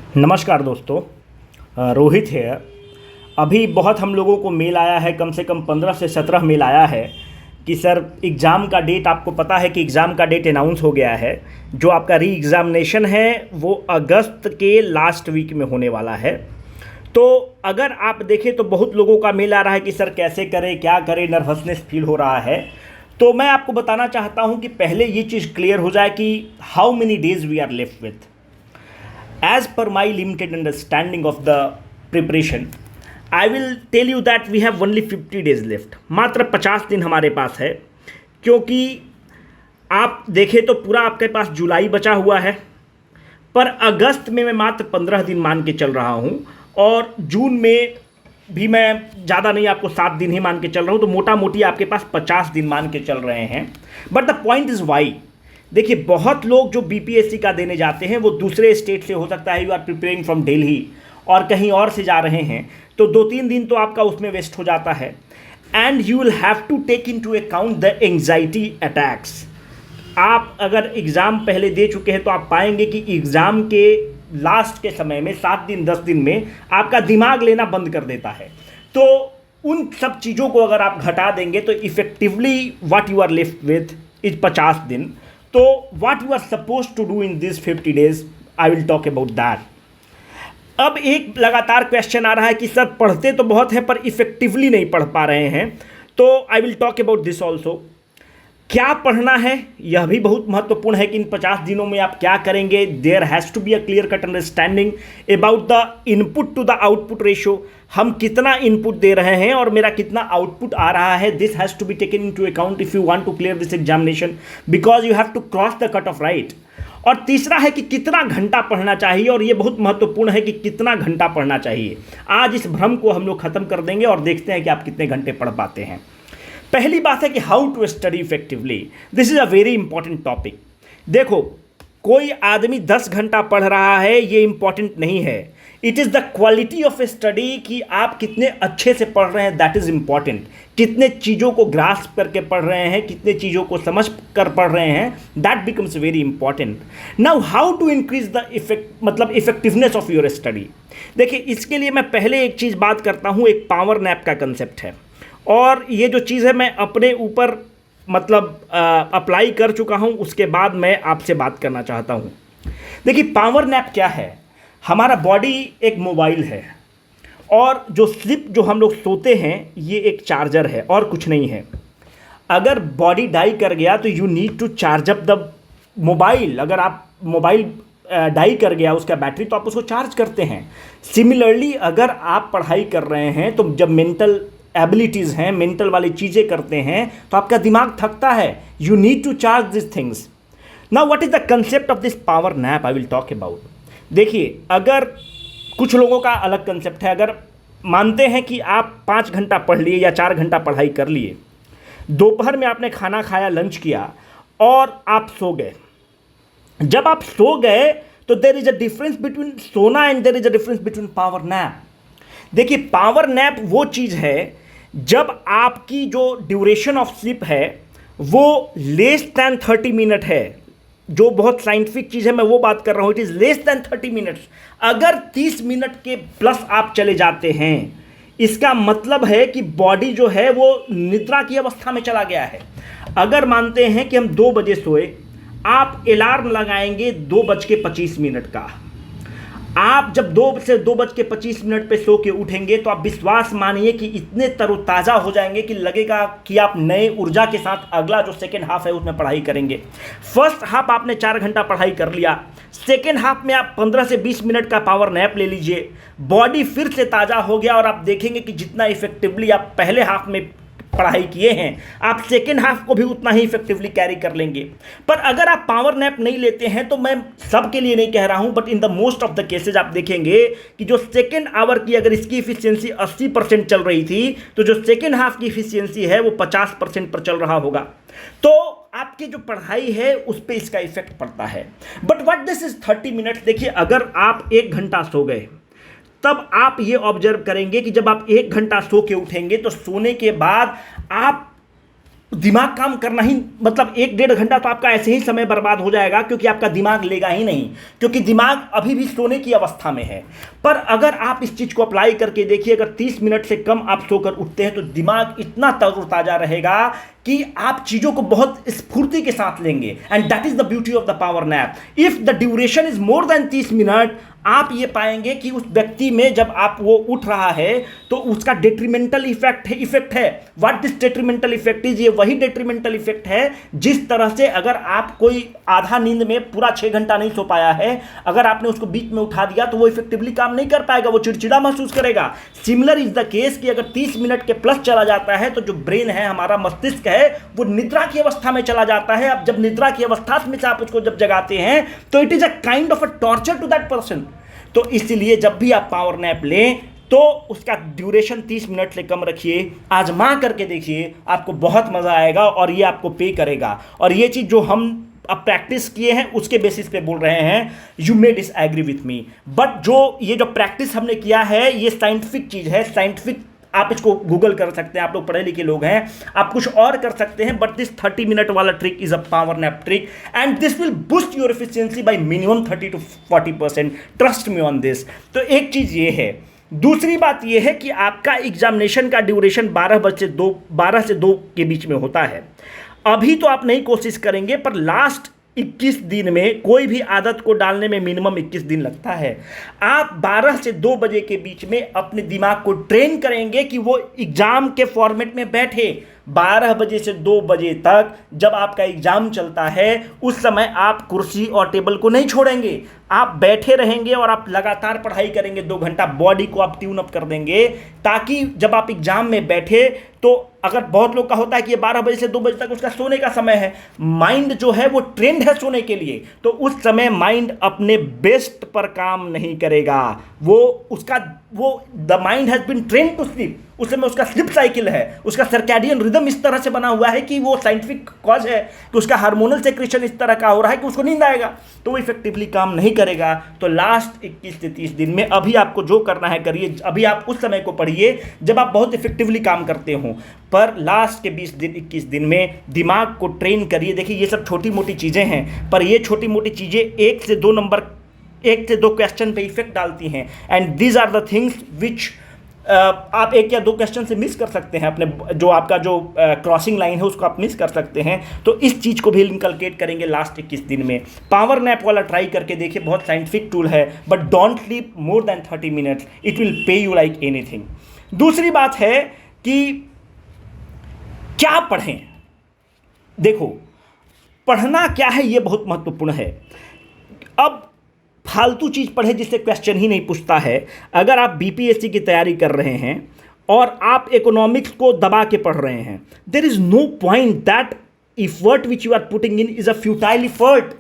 नमस्कार दोस्तों। रोहित है। अभी बहुत हम लोगों को मेल आया है, कम से कम 15 से 17 मेल आया है कि सर एग्ज़ाम का डेट, आपको पता है कि एग्ज़ाम का डेट अनाउंस हो गया है। जो आपका री एग्ज़ामिनेशन है वो अगस्त के लास्ट वीक में होने वाला है। तो अगर आप देखें तो बहुत लोगों का मेल आ रहा है कि सर कैसे करें, क्या करें, नर्वसनेस फील हो रहा है। तो मैं आपको बताना चाहता हूं कि पहले ये चीज़ क्लियर हो जाए कि how many days we are left with. As per my limited understanding of the preparation, I will tell you that we have only 50 days left. मात्र 50 दिन हमारे पास है, क्योंकि आप देखें तो पूरा आपके पास जुलाई बचा हुआ है, पर अगस्त में मैं मात्र 15 दिन मान के चल रहा हूँ, और जून में भी मैं ज़्यादा नहीं, आपको 7 दिन ही मान के चल रहा हूँ। तो मोटा मोटी आपके पास 50 दिन मान के चल रहे हैं। But the point is why. देखिए, बहुत लोग जो बीपीएससी का देने जाते हैं वो दूसरे स्टेट से, हो सकता है you are preparing from Delhi और कहीं और से जा रहे हैं, तो 2-3 दिन तो आपका उसमें वेस्ट हो जाता है। And you will have to take in to account the anxiety attacks. आप अगर एग्ज़ाम पहले दे चुके हैं तो आप पाएंगे कि एग्ज़ाम के लास्ट के समय में 7 दिन 10 दिन में आपका दिमाग लेना बंद कर देता है। तो उन सब चीज़ों को अगर आप घटा देंगे तो effectively what you are left with is 50 दिन। तो what you are supposed to do in these 50 days, I will talk about that. अब एक लगातार क्वेश्चन आ रहा है कि सर पढ़ते तो बहुत है पर इफेक्टिवली नहीं पढ़ पा रहे हैं, तो आई will talk about this also. क्या पढ़ना है यह भी बहुत महत्वपूर्ण है कि इन 50 दिनों में आप क्या करेंगे। There has to be a clear cut understanding about the input to the output ratio. हम कितना इनपुट दे रहे हैं और मेरा कितना आउटपुट आ रहा है। This has to be taken in to account if you want to clear this examination, because you have to cross the cut off right. और तीसरा है कि कितना घंटा पढ़ना चाहिए, और ये बहुत महत्वपूर्ण है कि कितना घंटा पढ़ना चाहिए। आज इस भ्रम को हम लोग खत्म कर देंगे और देखते हैं कि आप कितने घंटे पढ़ पाते हैं। पहली बात है कि how to study effectively. This is a very important topic. देखो, कोई आदमी 10 घंटा पढ़ रहा है ये इंपॉर्टेंट नहीं है। It is the quality of study कि आप कितने अच्छे से पढ़ रहे हैं, दैट इज़ इंपॉर्टेंट। कितने चीज़ों को ग्रास्प करके पढ़ रहे हैं, कितने चीज़ों को समझ कर पढ़ रहे हैं, that becomes very important. Now how to increase the effectiveness of your study. देखिए, इसके लिए मैं पहले एक चीज़ बात करता हूँ, एक पावर नैप का कंसेप्ट है, और ये जो चीज़ है मैं अपने ऊपर अप्लाई कर चुका हूँ, उसके बाद मैं आपसे बात करना चाहता हूँ। देखिए, पावर नैप क्या है। हमारा बॉडी एक मोबाइल है, और जो स्लिप जो हम लोग सोते हैं ये एक चार्जर है और कुछ नहीं है। अगर बॉडी डाई कर गया तो you need to charge up the mobile. अगर आप मोबाइल डाई कर गया उसका बैटरी, तो आप उसको चार्ज करते हैं। सिमिलरली अगर आप पढ़ाई कर रहे हैं तो जब मेंटल एबिलिटीज़ हैं, मेंटल वाली चीज़ें करते हैं, तो आपका दिमाग थकता है। You need to charge this things. Now what is the concept of this power nap I will talk about. देखिए, अगर कुछ लोगों का अलग कंसेप्ट है। अगर मानते हैं कि आप 5 घंटा पढ़ लिए या 4 घंटा पढ़ाई कर लिए, दोपहर में आपने खाना खाया, लंच किया और आप सो गए। जब आप सो गए तो there is a difference between सोना and there is a difference between power nap. देखिए, पावर नैप वो चीज़ है जब आपकी जो ड्यूरेशन ऑफ स्लीप है वो लेस दैन 30 मिनट है। जो बहुत साइंटिफिक चीज़ है मैं वो बात कर रहा हूँ। It is less than 30 minutes. अगर 30 मिनट के प्लस आप चले जाते हैं, इसका मतलब है कि बॉडी जो है वो निद्रा की अवस्था में चला गया है। अगर मानते हैं कि हम 2 बजे सोए, आप अलार्म लगाएंगे 2:25 का। आप जब 2:25 पे सो के उठेंगे तो आप विश्वास मानिए कि इतने तरोताज़ा हो जाएंगे कि लगेगा कि आप नए ऊर्जा के साथ अगला जो सेकेंड हाफ है उसमें पढ़ाई करेंगे। फर्स्ट हाफ आपने 4 घंटा पढ़ाई कर लिया, सेकेंड हाफ में आप 15 से 20 मिनट का पावर नैप ले लीजिए, बॉडी फिर से ताज़ा हो गया, और आप देखेंगे कि जितना इफेक्टिवली आप पहले हाफ में पढ़ाई किए हैं, आप सेकेंड हाफ को भी उतना ही इफेक्टिवली कैरी कर लेंगे। पर अगर आप पावर नैप नहीं लेते हैं, तो मैं सबके लिए नहीं कह रहा हूं, but in the most of the cases आप देखेंगे कि जो सेकेंड आवर की अगर इसकी इफिशियंसी 80% चल रही थी, तो जो सेकेंड हाफ की इफिशियंसी है वो 50% पर चल रहा होगा। तो आपकी जो पढ़ाई है उस पर इसका इफेक्ट पड़ता है। But what this is 30 minutes. देखिए, अगर आप 1 घंटा सो गए, तब आप ये ऑब्जर्व करेंगे कि जब आप 1 घंटा सो के उठेंगे तो सोने के बाद आप दिमाग काम करना ही मतलब 1-1.5 घंटा तो आपका ऐसे ही समय बर्बाद हो जाएगा, क्योंकि आपका दिमाग लेगा ही नहीं, क्योंकि दिमाग अभी भी सोने की अवस्था में है। पर अगर आप इस चीज़ को अप्लाई करके देखिए, अगर 30 मिनट से कम आप सोकर उठते हैं तो दिमाग इतना तरोताज़ा रहेगा कि आप चीज़ों को बहुत स्फूर्ति के साथ लेंगे। And that is the beauty of the power nap. If the duration is more than 30 minute, आप ये पाएंगे कि उस व्यक्ति में जब आप वो उठ रहा है तो उसका डेट्रीमेंटल इफेक्ट है। What this detrimental effect is, ये वही डेट्रीमेंटल इफेक्ट है जिस तरह से अगर आप कोई आधा नींद में पूरा 6 घंटा नहीं सो पाया है, अगर आपने उसको बीच में उठा दिया तो वो इफेक्टिवली काम नहीं कर पाएगा, वो चिड़चिड़ा महसूस करेगा। सिमिलर इज द केस कि अगर 30 मिनट के प्लस चला जाता है तो जो ब्रेन है, हमारा मस्तिष्क है, वो निद्रा की अवस्था में चला जाता है। अब जब निद्रा की अवस्था में से आप उसको जब जगाते हैं तो it is a kind of a torture to that person. तो इसलिए जब भी आप पावर नैप लें तो उसका ड्यूरेशन 30 मिनट से कम रखिए, आजमा करके देखिए, आपको बहुत मज़ा आएगा और ये आपको पे करेगा। और ये चीज़ जो हम अब प्रैक्टिस किए हैं उसके बेसिस पे बोल रहे हैं, you may disagree with me, but ये जो प्रैक्टिस हमने किया है ये साइंटिफिक चीज़ है, साइंटिफिक। आप इसको गूगल कर सकते हैं, आप लोग पढ़े लिखे लोग हैं, आप कुछ और कर सकते हैं, बट दिस 30 मिनट वाला trick is a power nap trick and this will boost your efficiency bye minimum 30 to 40%। Trust me on this. तो एक चीज़ ये है। दूसरी बात यह है कि आपका एग्जामिनेशन का ड्यूरेशन 12 से 2 के बीच में होता है। अभी तो आप नहीं कोशिश करेंगे, पर लास्ट 21 दिन में कोई भी आदत को डालने में मिनिमम 21 दिन लगता है। आप 12 से 2 बजे के बीच में अपने दिमाग को ट्रेन करेंगे कि वो एग्जाम के फॉर्मेट में बैठे। 12 बजे से 2 बजे तक जब आपका एग्जाम चलता है, उस समय आप कुर्सी और टेबल को नहीं छोड़ेंगे, आप बैठे रहेंगे और आप लगातार पढ़ाई करेंगे। 2 घंटा बॉडी को आप ट्यून अप कर देंगे, ताकि जब आप एग्जाम में बैठे तो अगर बहुत लोग का होता है कि ये 12 बजे से 2 बजे तक उसका सोने का समय है, माइंड जो है वो ट्रेंड है सोने के लिए, तो उस समय माइंड अपने बेस्ट पर काम नहीं करेगा। The mind has been trained to sleep. उस समय उसका स्लीप साइकिल है, उसका सर्कैडियन रिदम इस तरह से बना हुआ है कि वो साइंटिफिक कॉज है कि उसका हार्मोनल सेक्रेशन इस तरह का हो रहा है कि उसको नींद आएगा, तो वो इफेक्टिवली काम नहीं करेगा। तो लास्ट 21 से 30 दिन में अभी आपको जो करना है करिए। अभी आप उस समय को पढ़िए जब आप बहुत इफेक्टिवली काम करते हो, पर लास्ट के 20 दिन 21 दिन में दिमाग को ट्रेन करिए। देखिए ये सब छोटी मोटी चीज़ें हैं, पर ये छोटी मोटी चीज़ें 1 से 2 क्वेश्चन पे इफेक्ट डालती हैं। And these are the things which आप 1 या 2 क्वेश्चन से मिस कर सकते हैं, अपने जो आपका जो क्रॉसिंग लाइन है उसको आप मिस कर सकते हैं। तो इस चीज़ को भी इनकलकेट करेंगे लास्ट 21 दिन में। पावर नैप वाला ट्राई करके देखिए, बहुत साइंटिफिक टूल है, but don't sleep more than 30 minutes, it will pay you like anything. दूसरी बात है कि क्या पढ़ें। देखो, पढ़ना क्या है ये बहुत महत्वपूर्ण है। अब फालतू चीज़ पढ़े जिससे क्वेश्चन ही नहीं पूछता है। अगर आप बीपीएससी की तैयारी कर रहे हैं और आप इकोनॉमिक्स को दबा के पढ़ रहे हैं, there is no point, that effort which you are putting in is a futile effort.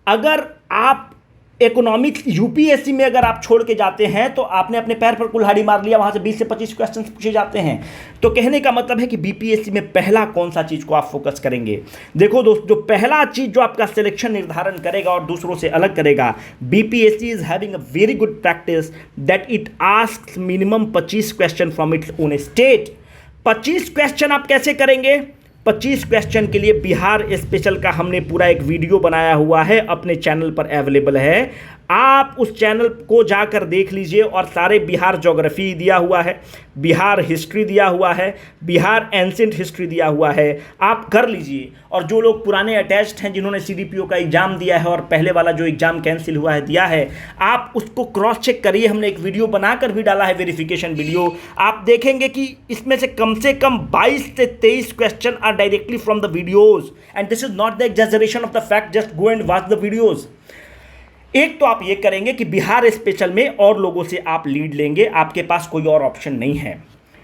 अगर आप इकोनॉमिक्स यूपीएससी में अगर आप छोड़ के जाते हैं तो आपने अपने पैर पर कुल्हाड़ी मार लिया, वहाँ से 20 से 25 क्वेश्चन पूछे जाते हैं। तो कहने का मतलब है कि बीपीएससी में पहला कौन सा चीज़ को आप फोकस करेंगे। देखो दोस्त, जो पहला चीज़ जो आपका सिलेक्शन निर्धारण करेगा और दूसरों से अलग करेगा, BPSC is having a very good practice that it asks minimum 25 question from its own state. 25 question आप कैसे करेंगे? 25 क्वेश्चन के लिए बिहार स्पेशल का हमने पूरा एक वीडियो बनाया हुआ है, अपने चैनल पर अवेलेबल है। आप उस चैनल को जाकर देख लीजिए, और सारे बिहार ज्योग्राफी दिया हुआ है, बिहार हिस्ट्री दिया हुआ है, बिहार एंशिएंट हिस्ट्री दिया हुआ है, आप कर लीजिए। और जो लोग पुराने अटैच्ड हैं, जिन्होंने सीडीपीओ का एग्जाम दिया है और पहले वाला जो एग्जाम कैंसिल हुआ है दिया है, आप उसको क्रॉस चेक करिए। हमने एक वीडियो बनाकर भी डाला है, वेरिफिकेशन वीडियो। आप देखेंगे कि इसमें से कम 22 से 23 question are directly from the videos, and this is not the exaggeration of the fact, just go and watch the videos. एक तो आप ये करेंगे कि बिहार स्पेशल में और लोगों से आप लीड लेंगे, आपके पास कोई और ऑप्शन नहीं है।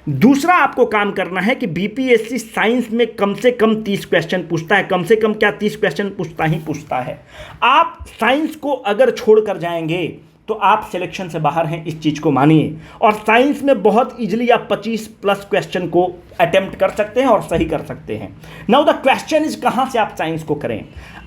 दूसरा आपको काम करना है कि बीपीएससी साइंस में कम से कम 30 क्वेश्चन पूछता है। कम से कम क्या, 30 क्वेश्चन पूछता ही पूछता है। आप साइंस को अगर छोड़ कर जाएंगे तो आप सिलेक्शन से बाहर हैं, इस चीज़ को मानिए। और साइंस में बहुत इजीली आप 25+ क्वेश्चन को अटेम्प्ट कर सकते हैं और सही कर सकते हैं। नाउ द क्वेश्चन इज कहाँ से आप साइंस को करें।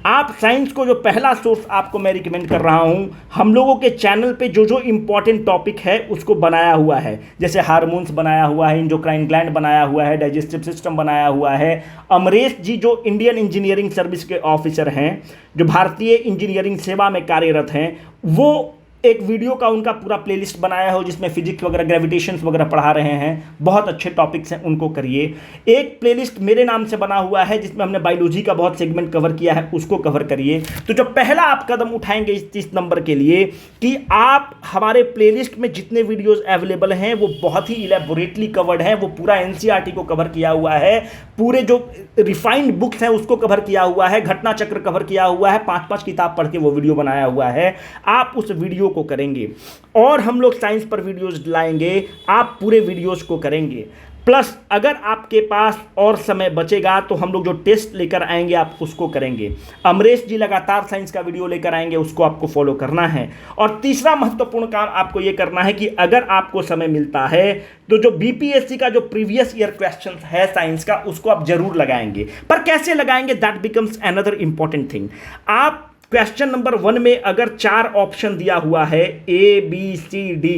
आप साइंस को जो पहला सोर्स आपको मैं रिकमेंड कर रहा हूं, हम लोगों के चैनल पे जो जो इंपॉर्टेंट टॉपिक है उसको बनाया हुआ है, जैसे हार्मोन्स बनाया हुआ है, इंडोक्राइन ग्लैंड बनाया हुआ है, डाइजेस्टिव सिस्टम बनाया हुआ है। अमरेश जी जो इंडियन इंजीनियरिंग सर्विस के ऑफिसर हैं, जो भारतीय इंजीनियरिंग सेवा में कार्यरत हैं, वो एक वीडियो का उनका पूरा प्लेलिस्ट बनाया हो जिसमें फिजिक्स वगैरह, ग्रेविटेशंस वगैरह पढ़ा रहे हैं। बहुत अच्छे टॉपिक्स हैं, उनको करिए। एक प्लेलिस्ट मेरे नाम से बना हुआ है जिसमें हमने बायोलॉजी का बहुत सेगमेंट कवर किया है, उसको कवर करिए। तो जो पहला आप कदम उठाएंगे इस 30 नंबर के लिए कि आप हमारे प्लेलिस्ट में जितने वीडियोस अवेलेबल हैं वो बहुत ही इलेबोरेटली कवर्ड हैं। वो पूरा एनसीईआरटी को कवर किया हुआ है, पूरे जो रिफाइंड बुक्स हैं उसको कवर किया हुआ है, घटना चक्र कवर किया हुआ है, 5-5 किताब पढ़ के वो वीडियो बनाया हुआ है। आप उस वीडियो को करेंगे और हम लोग साइंस पर वीडियोस लाएंगे, आप पूरे वीडियोस को करेंगे। प्लस अगर आपके पास और समय बचेगा तो हम लोग जो टेस्ट लेकर आएंगे आप उसको करेंगे। अमरेश जी लगातार साइंस का वीडियो लेकर आएंगे, उसको आपको फॉलो करना है। और तीसरा महत्वपूर्ण काम आपको ये करना है कि अगर आपको समय मिलता है तो जो बीपीएससी का जो प्रीवियस ईयर क्वेश्चन है साइंस का, उसको आप जरूर लगाएंगे। पर कैसे लगाएंगे, that becomes another important thing. आप क्वेश्चन नंबर 1 में अगर 4 ऑप्शन दिया हुआ है ABCD,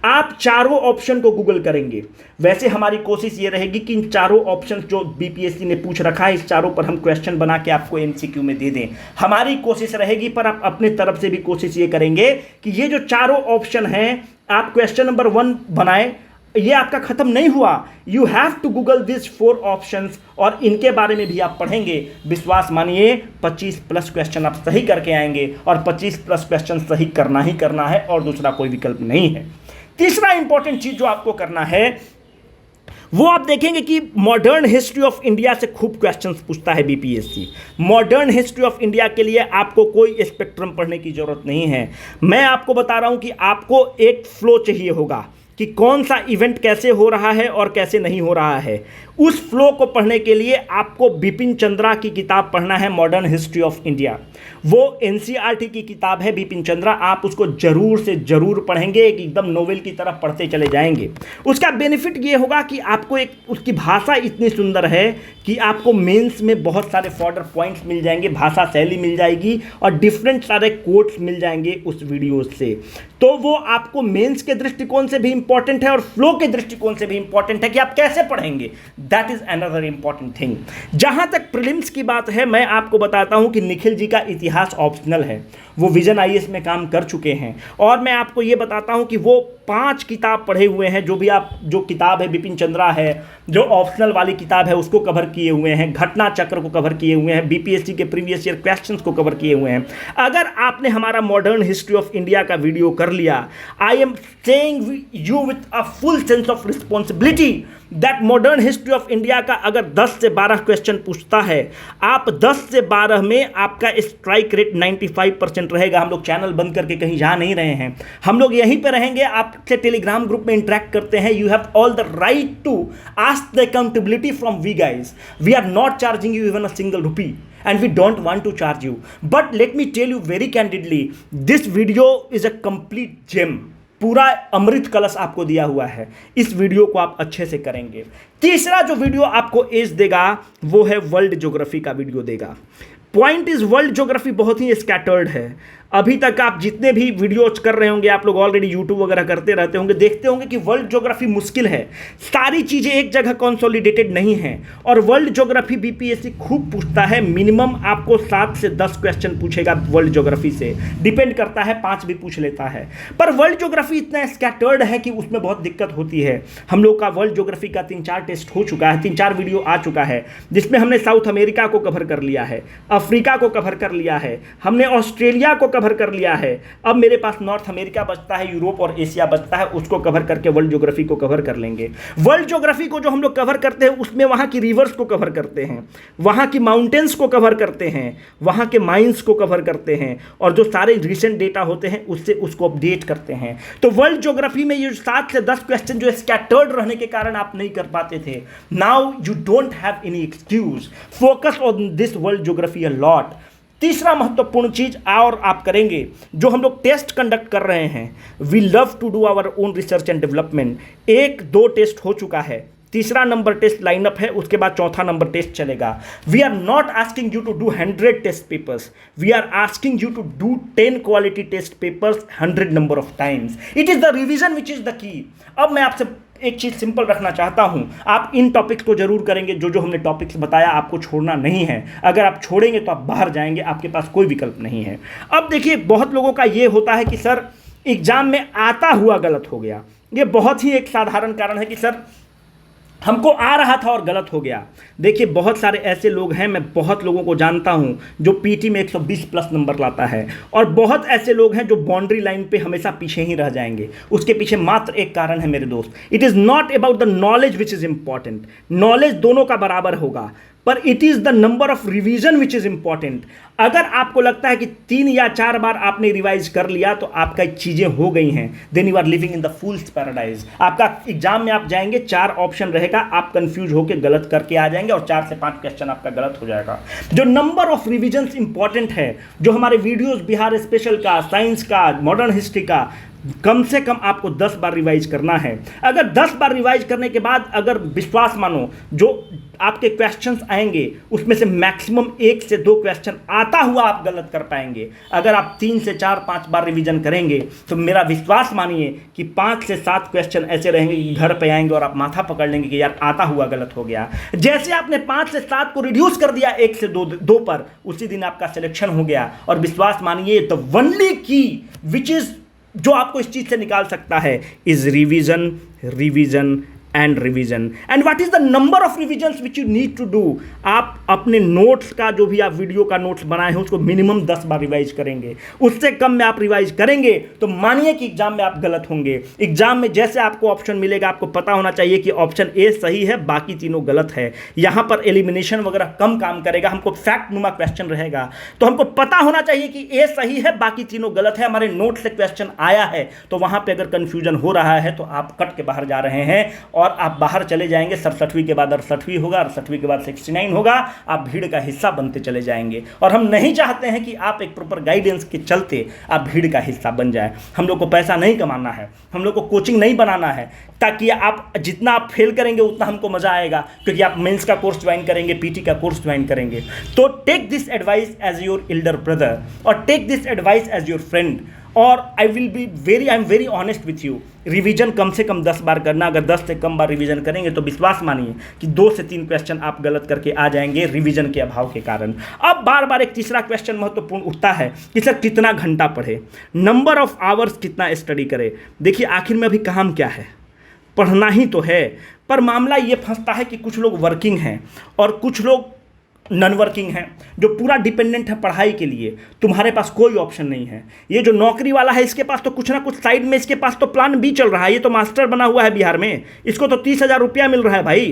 आप चारों ऑप्शन को गूगल करेंगे। वैसे हमारी कोशिश ये रहेगी कि इन चारों ऑप्शन जो बीपीएससी ने पूछ रखा है, इस चारों पर हम क्वेश्चन बना के आपको एमसीक्यू में दे दें, हमारी कोशिश रहेगी। पर आप अपने तरफ से भी कोशिश ये करेंगे कि ये जो चारों ऑप्शन हैं आप क्वेश्चन नंबर 1 बनाएं। ये आपका खत्म नहीं हुआ, you have to google this 4 options और इनके बारे में भी आप पढ़ेंगे। विश्वास मानिए 25+ क्वेश्चन आप सही करके आएंगे और 25+ क्वेश्चन सही करना ही करना है और दूसरा कोई विकल्प नहीं है। तीसरा इंपॉर्टेंट चीज जो आपको करना है वो आप देखेंगे कि मॉडर्न हिस्ट्री ऑफ इंडिया से खूब क्वेश्चंस पूछता है BPSC. Modern history of India के लिए आपको कोई स्पेक्ट्रम पढ़ने की जरूरत नहीं है। मैं आपको बता रहा हूं कि आपको एक फ्लो चाहिए होगा कि कौन सा इवेंट कैसे हो रहा है और कैसे नहीं हो रहा है। उस फ्लो को पढ़ने के लिए आपको बिपिन चंद्रा की किताब पढ़ना है, मॉडर्न हिस्ट्री ऑफ इंडिया। वो एनसीईआरटी की किताब है बिपिन चंद्रा, आप उसको जरूर से जरूर पढ़ेंगे, एक एकदम नोवेल की तरफ पढ़ते चले जाएंगे। उसका बेनिफिट ये होगा कि आपको एक उसकी भाषा इतनी सुंदर है कि आपको मेंस में बहुत सारे फॉर्डर पॉइंट्स मिल जाएंगे, भाषा शैली मिल जाएगी और डिफरेंट सारे कोट्स मिल जाएंगे उस वीडियो से। तो वो आपको मेंस के दृष्टिकोण से भी इंपॉर्टेंट है और फ्लो के दृष्टिकोण से भी इंपॉर्टेंट है कि आप कैसे पढ़ेंगे। That is another important thing. जहां तक प्रीलिम्स की बात है, मैं आपको बताता हूं कि निखिल जी का इतिहास ऑप्शनल है, वो विजन आईएएस में काम कर चुके हैं। और मैं आपको ये बताता हूं कि वो 5 किताब पढ़े हुए हैं। जो भी आप जो किताब है बिपिन चंद्रा है, जो ऑप्शनल वाली किताब है उसको कवर किए हुए हैं, घटना चक्र को कवर किए हुए हैं, बीपीएससी के प्रीवियस ईयर क्वेश्चंस को कवर किए हुए हैं। अगर आपने हमारा मॉडर्न हिस्ट्री ऑफ इंडिया का वीडियो कर लिया, I am saying you with a full sense of responsibility that modern history of India का अगर 10 से 12 क्वेश्चन पूछता है, आप 10 से 12 में आपका स्ट्राइक रेट 95% रहेगा। हम लोग चैनल बंद करके कहीं जा नहीं रहे हैं, हम लोग यहीं पे रहेंगे, आपसे टेलीग्राम ग्रुप में इंटरेक्ट करते हैं। You have all the right to ask the accountability from we guys. We are not charging you even a single rupee and we don't want to charge you, but let me tell you very candidly, this video is a complete gem। पूरा अमृत कलश आपको दिया हुआ है, इस video को आप अच्छे से करेंगे। तीसरा जो वीडियो आपको एज देगा वो है वर्ल्ड ज्योग्राफी का वीडियो देगा। पॉइंट इज वर्ल्ड ज्योग्राफी बहुत ही स्कैटर्ड है। अभी तक आप जितने भी वीडियोज कर रहे होंगे, आप लोग ऑलरेडी यूट्यूब वगैरह करते रहते होंगे, देखते होंगे कि वर्ल्ड ज्योग्राफी मुश्किल है, सारी चीज़ें एक जगह कंसोलिडेटेड नहीं हैं। और वर्ल्ड ज्योग्राफी बीपीएससी खूब पूछता है, मिनिमम आपको 7 से 10 क्वेश्चन पूछेगा वर्ल्ड ज्योग्राफी से, डिपेंड करता है 5 भी पूछ लेता है। पर वर्ल्ड ज्योग्राफी इतना स्कैटर्ड है कि उसमें बहुत दिक्कत होती है। हम लोग का वर्ल्ड ज्योग्राफी का 3-4 टेस्ट हो चुका है, 3-4 वीडियो आ चुका है, जिसमें हमने साउथ अमेरिका को कवर कर लिया है, अफ्रीका को कवर कर लिया है, हमने ऑस्ट्रेलिया को कवर कर लिया है। अब मेरे पास नॉर्थ अमेरिका बचता है, यूरोप और एशिया बचता है, उसको कवर करके वर्ल्ड ज्योग्राफी को कवर कर लेंगे। वर्ल्ड ज्योग्राफी को जो हम लोग कवर करते हैं उसमें वहां की रिवर्स को कवर करते हैं, वहां की माउंटेन्स को कवर करते हैं, वहां के माइंस को कवर करते हैं और जो सारे रिसेंट डेटा होते हैं उससे उसको अपडेट करते हैं। तो वर्ल्ड ज्योग्राफी में ये 7 से 10 क्वेश्चन जो स्कैटर्ड रहने के कारण आप नहीं कर पाते थे, now you don't have any excuse. Focus on this world geography a lot. तीसरा महत्वपूर्ण चीज और आप करेंगे, जो हम लोग टेस्ट कंडक्ट कर रहे हैं, we love to do our own research and development. 1-2 test हो चुका है, तीसरा नंबर टेस्ट लाइनअप है, उसके बाद चौथा नंबर टेस्ट चलेगा। We are not asking you to do 100 test papers, we are asking you to do 10 quality test papers 100 number of times. It is the revision which is the key. अब मैं आपसे एक चीज simple रखना चाहता हूं, आप इन टॉपिक्स को जरूर करेंगे, जो हमने टॉपिक्स बताया आपको छोड़ना नहीं है। अगर आप छोड़ेंगे तो आप बाहर जाएंगे, आपके पास कोई विकल्प नहीं है। अब देखिए, बहुत लोगों का ये होता है कि सर एग्जाम में आता हुआ गलत हो गया। ये बहुत ही एक साधारण कारण है कि सर हमको आ रहा था और गलत हो गया। देखिए, बहुत सारे ऐसे लोग हैं, मैं बहुत लोगों को जानता हूं जो पीटी में 120 प्लस नंबर लाता है, और बहुत ऐसे लोग हैं जो बाउंड्री लाइन पे हमेशा पीछे ही रह जाएंगे। उसके पीछे मात्र एक कारण है मेरे दोस्त, it is not about the knowledge which is important. Knowledge दोनों का बराबर होगा, पर it is the number of revision which is important. अगर आपको लगता है कि 3 या 4 बार आपने रिवाइज कर लिया तो आपका चीज़ें हो गई हैं, then you are living in the fool's paradise. आपका एग्जाम में आप जाएंगे, 4 ऑप्शन रहेगा, आप कंफ्यूज होकर गलत करके आ जाएंगे और 4 से 5 क्वेश्चन आपका गलत हो जाएगा। जो नंबर ऑफ रिविजन्स इंपॉर्टेंट है, जो हमारे वीडियोस बिहार स्पेशल का, साइंस का, मॉडर्न हिस्ट्री का, कम से कम आपको 10 बार रिवाइज करना है। अगर 10 बार रिवाइज करने के बाद अगर विश्वास मानो जो आपके क्वेश्चंस आएंगे उसमें से मैक्सिमम 1 से 2 क्वेश्चन आता हुआ आप गलत कर पाएंगे। अगर आप 3 से 4, 5 बार रिवीजन करेंगे तो मेरा विश्वास मानिए कि 5 से 7 क्वेश्चन ऐसे रहेंगे कि घर पे आएंगे और आप माथा पकड़ लेंगे कि यार आता हुआ गलत हो गया। जैसे आपने 5 से 7 को रिड्यूस कर दिया 1 से 2 पर, उसी दिन आपका सिलेक्शन हो गया। और विश्वास मानिए, द ओनली की विच इज जो आपको इस चीज से निकाल सकता है is revision, revision and revision. And what is the number of revisions which you need to do. आप अपने नोट्स का, जो भी आप वीडियो का नोट्स बनाए हैं, उसको मिनिमम 10 बार रिवाइज करेंगे। उससे कम में आप रिवाइज करेंगे तो मानिए कि एग्जाम में आप गलत होंगे। एग्जाम में जैसे आपको ऑप्शन मिलेगा, आपको पता होना चाहिए कि ऑप्शन ए सही है, बाकी तीनों गलत है। यहां पर एलिमिनेशन वगैरह कम काम करेगा, हमको फैक्ट नुमा क्वेश्चन रहेगा। तो हमको पता होना चाहिए कि ए सही है, बाकी तीनों गलत है। हमारे नोट से क्वेश्चन आया है तो वहां पर अगर कंफ्यूजन हो रहा है तो आप कट के बाहर जा रहे हैं और आप बाहर चले जाएंगे। 67वीं के बाद 68वीं होगा, 68वीं के बाद 69 होगा। आप भीड़ का हिस्सा बनते चले जाएंगे और हम नहीं चाहते हैं कि आप एक प्रॉपर गाइडेंस के चलते आप भीड़ का हिस्सा बन जाए। हम लोग को पैसा नहीं कमाना है, हम लोग को कोचिंग नहीं बनाना है, ताकि आप जितना आप फेल करेंगे उतना हमको मजा आएगा, क्योंकि आप मेंस का कोर्स ज्वाइन करेंगे, पीटी का कोर्स ज्वाइन करेंगे। तो take this advice as your elder brother और take this advice as your friend. और I am very honest with you, revision कम से कम 10 बार करना। अगर 10 से कम बार रिवीजन करेंगे तो विश्वास मानिए कि 2 से 3 क्वेश्चन आप गलत करके आ जाएंगे रिवीजन के अभाव के कारण। अब बार बार एक तीसरा क्वेश्चन महत्वपूर्ण उठता है कि सर कितना घंटा पढ़े, नंबर ऑफ आवर्स कितना स्टडी करे। देखिए, आखिर में अभी काम क्या है, पढ़ना ही तो है। पर मामला ये फंसता है कि कुछ लोग वर्किंग हैं और कुछ लोग नॉन वर्किंग है, जो पूरा डिपेंडेंट है पढ़ाई के लिए। तुम्हारे पास कोई ऑप्शन नहीं है। ये जो नौकरी वाला है, इसके पास तो कुछ ना कुछ साइड में, इसके पास तो प्लान बी चल रहा है। ये तो मास्टर बना हुआ है बिहार में, इसको तो 30,000 रुपया मिल रहा है। भाई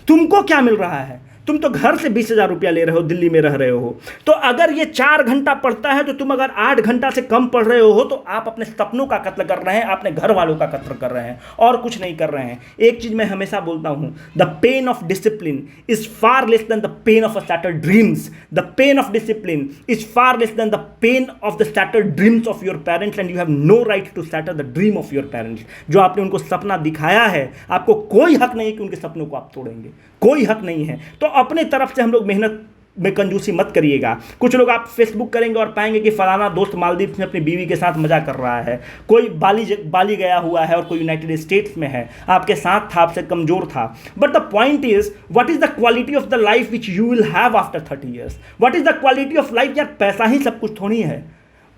तुमको क्या मिल रहा है? तुम तो घर से 20,000 रुपया ले रहे हो, दिल्ली में रह रहे हो। तो अगर ये 4 घंटा पढ़ता है तो तुम अगर 8 घंटा से कम पढ़ रहे हो तो आप अपने सपनों का कत्ल कर रहे हैं, अपने घर वालों का कत्ल कर रहे हैं और कुछ नहीं कर रहे हैं। एक चीज मैं हमेशा बोलता हूं, the pain of discipline is far less than the pain of a shattered dreams. The pain of discipline is far less than the pain of the shattered dreams of your parents and you have no right to shatter the dream of your parents. जो आपने उनको सपना दिखाया है, आपको कोई हक नहीं है कि उनके सपनों को आप तोड़ेंगे, कोई हक नहीं है। तो अपने तरफ से हम लोग मेहनत में कंजूसी मत करिएगा। कुछ लोग आप फेसबुक करेंगे और पाएंगे कि फलाना दोस्त मालदीव में अपनी बीवी के साथ मजा कर रहा है, कोई बाली गया हुआ है और कोई यूनाइटेड स्टेट्स में है, आपके साथ था, आपसे कमजोर था। But the point is, what is the quality of the life which you will have after 30 years? What is the quality of life? यार पैसा ही सब कुछ थोड़ी है,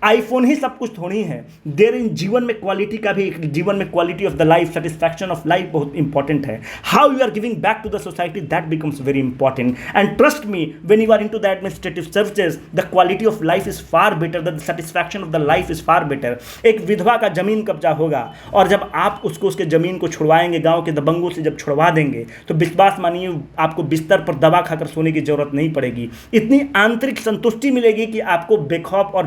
आईफोन ही सब कुछ थोड़ी है। देर इन जीवन में क्वालिटी का भी, जीवन में quality of the life, satisfaction of life बहुत इंपॉर्टेंट है। How you are giving back to the society, that becomes very important. And trust me, when you are into the administrative services, the quality of life is far better, the satisfaction of the life is far better. एक विधवा का जमीन कब्जा होगा और जब आप उसको उसके जमीन को छुड़वाएंगे, गांव के दबंगों से जब छुड़वा देंगे, तो विश्वास मानिए आपको बिस्तर पर दवा खाकर सोने की जरूरत नहीं पड़ेगी। इतनी आंतरिक संतुष्टि मिलेगी कि आपको बेखौफ और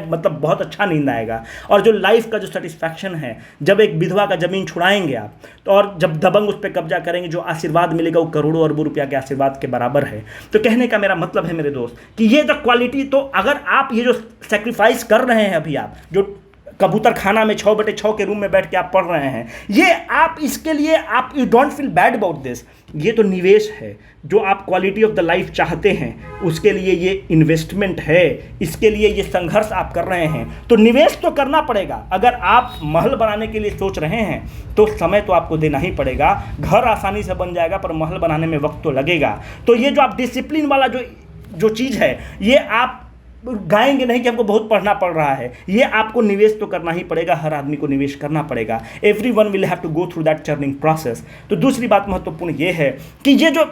शायद मतलब बहुत अच्छा नींद आएगा। और जो लाइफ का जो सेटिस्फैक्शन है, जब एक विधवा का ज़मीन छुड़ाएंगे आप, तो और जब दबंग उस पर कब्जा करेंगे, जो आशीर्वाद मिलेगा वो करोड़ों अरबों रुपया के आशीर्वाद के बराबर है। तो कहने का मेरा मतलब है मेरे दोस्त कि ये द क्वालिटी, तो अगर आप ये जो सेक्रीफाइस कर रहे हैं अभी, आप जो कबूतर खाना में 6/6 के रूम में बैठ के आप पढ़ रहे हैं, ये आप इसके लिए आप you don't feel bad about this. ये तो निवेश है, जो आप क्वालिटी ऑफ द लाइफ चाहते हैं उसके लिए ये इन्वेस्टमेंट है, इसके लिए ये संघर्ष आप कर रहे हैं, तो निवेश तो करना पड़ेगा। अगर आप महल बनाने के लिए सोच रहे हैं तो समय तो आपको देना ही पड़ेगा। घर आसानी से बन जाएगा पर महल बनाने में वक्त तो लगेगा। तो ये जो आप डिसिप्लिन वाला जो चीज़ है, ये आप गाएंगे नहीं कि हमको बहुत पढ़ना पड़ रहा है, ये आपको निवेश तो करना ही पड़ेगा। हर आदमी को निवेश करना पड़ेगा। Everyone will have to go through that churning process. तो दूसरी बात महत्वपूर्ण ये है कि ये जो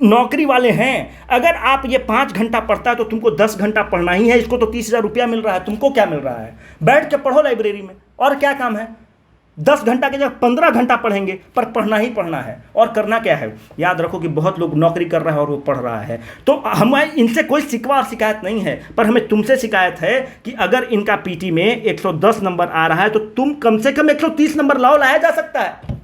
नौकरी वाले हैं, अगर आप ये 5 घंटा पढ़ता है तो तुमको 10 घंटा पढ़ना ही है। इसको तो 30,000 रुपया मिल रहा है, तुमको क्या मिल रहा है? बैठ के पढ़ो लाइब्रेरी में, और क्या काम है? 10 घंटा की जगह 15 घंटा पढ़ेंगे, पर पढ़ना ही पढ़ना है। और करना क्या है? याद रखो कि बहुत लोग नौकरी कर रहा है और वो पढ़ रहा है। तो हमें इनसे कोई शिकवा और शिकायत नहीं है, पर हमें तुमसे शिकायत है कि अगर इनका पीटी में 110 नंबर आ रहा है तो तुम कम से कम 130 नंबर लाओ, लाया जा सकता है।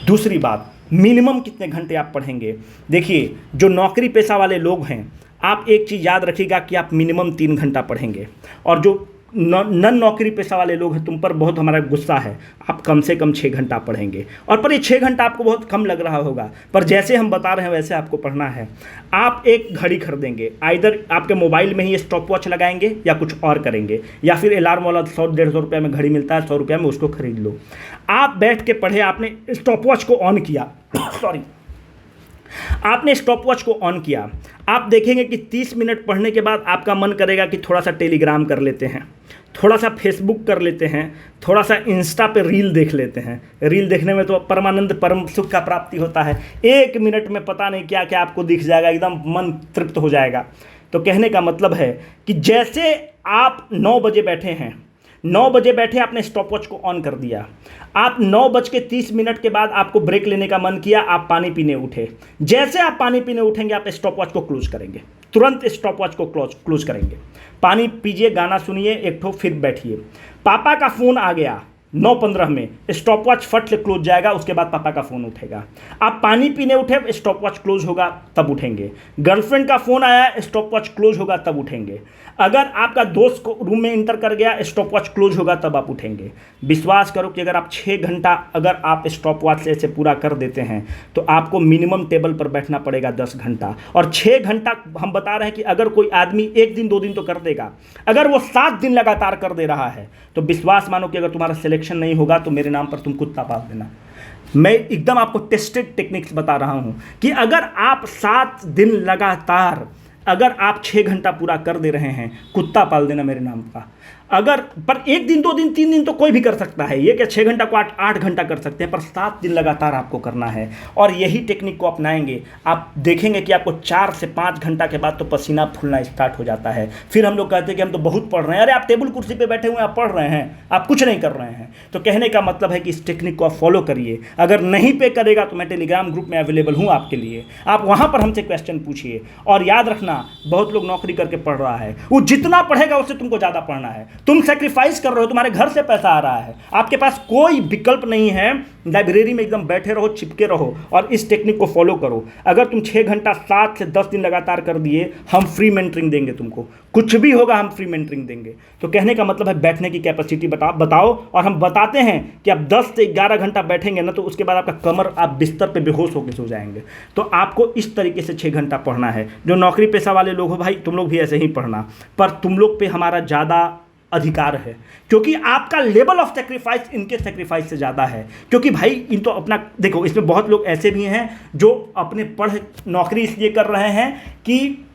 दूसरी बात, मिनिमम कितने घंटे आप पढ़ेंगे? देखिए, जो नौकरी पेशा वाले लोग हैं, आप एक चीज़ याद रखिएगा कि आप मिनिमम 3 घंटा पढ़ेंगे। और जो नन नौकरी पेशा वाले लोग हैं, तुम पर बहुत हमारा गुस्सा है, आप कम से कम 6 घंटा पढ़ेंगे। और पर ये 6 घंटा आपको बहुत कम लग रहा होगा, पर जैसे हम बता रहे हैं वैसे आपको पढ़ना है। आप एक घड़ी खरीदेंगे, आइदर आपके मोबाइल में ही स्टॉप वॉच लगाएंगे या कुछ और करेंगे, या फिर अलार्म वाला 100-150 रुपये में घड़ी मिलता है, 100 रुपये में उसको खरीद लो। आप बैठ के पढ़े, आपने स्टॉप वॉच को ऑन किया सॉरी आपने स्टॉप वॉच को ऑन किया, आप देखेंगे कि 30 मिनट पढ़ने के बाद आपका मन करेगा कि थोड़ा सा टेलीग्राम कर लेते हैं, थोड़ा सा फेसबुक कर लेते हैं, थोड़ा सा इंस्टा पे रील देख लेते हैं। रील देखने में तो परमानंद परम सुख का प्राप्ति होता है। 1 मिनट में पता नहीं क्या क्या आपको दिख जाएगा, एकदम मन तृप्त हो जाएगा। तो कहने का मतलब है कि जैसे आप 9 बजे बैठे हैं, 9 बजे बैठे, आपने स्टॉप वॉच को ऑन कर दिया, आप 9:30 के बाद आपको ब्रेक लेने का मन किया, आप पानी पीने उठे। जैसे आप पानी पीने उठेंगे, आप स्टॉप वॉच को क्लोज करेंगे, तुरंत स्टॉप वॉच को क्लोज करेंगे। पानी पीजिए, गाना सुनिए एक ठो, फिर बैठिए। पापा का फ़ोन आ गया 9:15 में, स्टॉप वॉच फट से क्लोज जाएगा, उसके बाद पापा का फ़ोन उठेगा। आप पानी पीने उठे, स्टॉप वॉच क्लोज होगा, तब उठेंगे। गर्लफ्रेंड का फ़ोन आया, स्टॉप वॉच क्लोज होगा, तब उठेंगे। अगर आपका दोस्त को रूम में इंटर कर गया, स्टॉप वॉच क्लोज होगा, तब आप उठेंगे। विश्वास करो कि अगर आप 6 घंटा अगर आप स्टॉप वॉच से ऐसे पूरा कर देते हैं तो आपको मिनिमम टेबल पर बैठना पड़ेगा 10 घंटा। और 6 घंटा हम बता रहे हैं कि अगर कोई आदमी 1 दिन 2 दिन तो कर देगा, अगर वो 7 दिन लगातार कर दे रहा है तो विश्वास मानो कि अगर तुम्हारा सिलेक्शन नहीं होगा तो मेरे नाम पर तुम कुत्ता पाल देना। मैं एकदम आपको टेस्टेड टेक्निक्स बता रहा हूं कि अगर आप 7 दिन लगातार अगर आप 6 घंटा पूरा कर दे रहे हैं, कुत्ता पाल देना मेरे नाम का। अगर पर 1 दिन 2 दिन 3 दिन तो कोई भी कर सकता है, ये क्या 6 घंटा को 8 घंटा कर सकते हैं, पर 7 दिन लगातार आपको करना है। और यही टेक्निक को अपनाएंगे, आप देखेंगे कि आपको 4 से 5 घंटा के बाद तो पसीना फूलना स्टार्ट हो जाता है। फिर हम लोग कहते हैं कि हम तो बहुत पढ़ रहे हैं। अरे आप टेबल कुर्सी पे बैठे हुए हैं, आप पढ़ रहे हैं, आप कुछ नहीं कर रहे हैं। तो कहने का मतलब है कि इस टेक्निक को आप फॉलो करिए। अगर नहीं पे करेगा तो मैं टेलीग्राम ग्रुप में अवेलेबल हूँ आपके लिए, आप वहाँ पर हमसे क्वेश्चन पूछिए। और याद रखना, बहुत लोग नौकरी करके पढ़ रहा है, वो जितना पढ़ेगा उससे तुमको ज़्यादा पढ़ना है। तुम सेक्रीफाइस कर रहे हो, तुम्हारे घर से पैसा आ रहा है, आपके पास कोई विकल्प नहीं है। लाइब्रेरी में एकदम बैठे रहो, चिपके रहो और इस टेक्निक को फॉलो करो। अगर तुम 6 घंटा 7 से 10 दिन लगातार कर दिए, हम फ्री मेंटरिंग देंगे तुमको, कुछ भी होगा हम फ्री मेंटरिंग देंगे। तो कहने का मतलब है बैठने की कैपेसिटी बताओ। और हम बताते हैं कि आप 10 से 11 घंटा बैठेंगे ना तो उसके बाद आपका कमर, आप बिस्तर पे बेहोश होकर सो जाएंगे। तो आपको इस तरीके से 6 घंटा पढ़ना है। जो नौकरी पेशा वाले लोग हो भाई, तुम लोग भी ऐसे ही पढ़ना, पर तुम लोग पे हमारा ज़्यादा अधिकार है क्योंकि आपका लेवल ऑफ सेक्रीफाइस इनके सेक्रीफाइस से ज़्यादा है। क्योंकि भाई इन तो अपना देखो, इसमें बहुत लोग ऐसे भी हैं जो अपने नौकरी इसलिए कर रहे हैं कि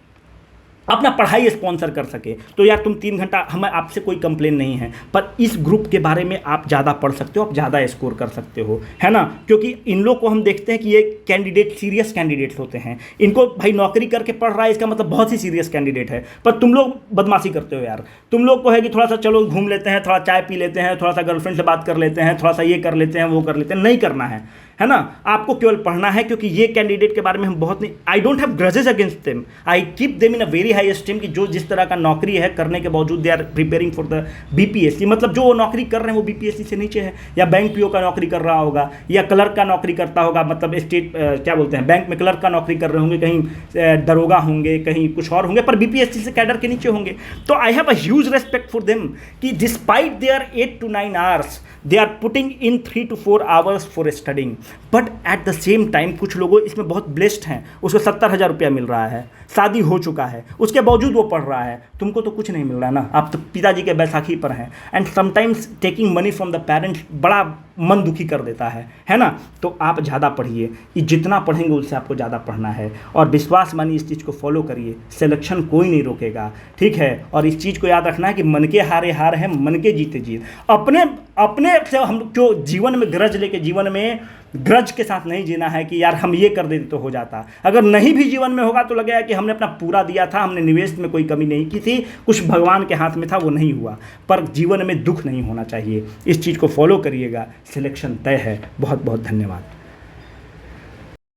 अपना पढ़ाई स्पॉन्सर कर सके। तो यार तुम 3 घंटा, हमें आपसे कोई कंप्लेन नहीं है, पर इस ग्रुप के बारे में आप ज़्यादा पढ़ सकते हो, आप ज़्यादा स्कोर कर सकते हो, है ना। क्योंकि इन लोग को हम देखते हैं कि ये कैंडिडेट सीरियस कैंडिडेट्स होते हैं। इनको भाई नौकरी करके पढ़ रहा है, इसका मतलब बहुत ही सीरियस कैंडिडेट है। पर तुम लोग बदमाशी करते हो यार, तुम लोग को है कि थोड़ा सा चलो घूम लेते हैं, थोड़ा चाय पी लेते हैं, थोड़ा सा गर्लफ्रेंड से बात कर लेते हैं, थोड़ा सा ये कर लेते हैं, वो कर लेते हैं। नहीं करना है है ना। आपको केवल पढ़ना है, क्योंकि ये कैंडिडेट के बारे में हम बहुत नहीं, I don't have grudges against them, I keep them in a very high esteem, कि जो जिस तरह का नौकरी है करने के बावजूद they are preparing for the BPSC, मतलब जो नौकरी कर रहे हैं वो बीपीएससी से नीचे है, या बैंक पीओ का नौकरी कर रहा होगा, या क्लर्क का नौकरी करता होगा, मतलब स्टेट क्या बोलते हैं, बैंक में क्लर्क का नौकरी कर रहे होंगे, कहीं दरोगा होंगे, कहीं कुछ और होंगे, पर बीपीएससी से कैडर के नीचे होंगे। तो I have a huge respect for them कि despite their 8 to 9 hours they are putting in 3 to 4 hours for studying, but at the same time कुछ लोगों इसमें बहुत ब्लेस्ड हैं, उसको 70,000 रुपया मिल रहा है, शादी हो चुका है, उसके बावजूद वो पढ़ रहा है। तुमको तो कुछ नहीं मिल रहा ना, आप तो पिताजी के बैसाखी पर हैं। And sometimes taking money from the parents बड़ा मन दुखी कर देता है ना। तो आप ज़्यादा पढ़िए, ये जितना पढ़ेंगे उससे आपको ज़्यादा पढ़ना है, और विश्वास मानिए इस चीज़ को फॉलो करिए, सिलेक्शन कोई नहीं रोकेगा, ठीक है। और इस चीज़ को याद रखना है कि मन के हारे हार है, मन के जीते जीत। अपने से हम जो जीवन में ग्रज लेके, जीवन में ग्रज के साथ नहीं जीना है कि यार हम ये कर देते तो हो जाता। अगर नहीं भी जीवन में होगा तो लगेगा कि हमने अपना पूरा दिया था, हमने निवेश में कोई कमी नहीं की थी, कुछ भगवान के हाथ में था वो नहीं हुआ। पर जीवन में दुख नहीं होना चाहिए, इस चीज़ को फॉलो करिएगा, सिलेक्शन तय है। बहुत बहुत धन्यवाद।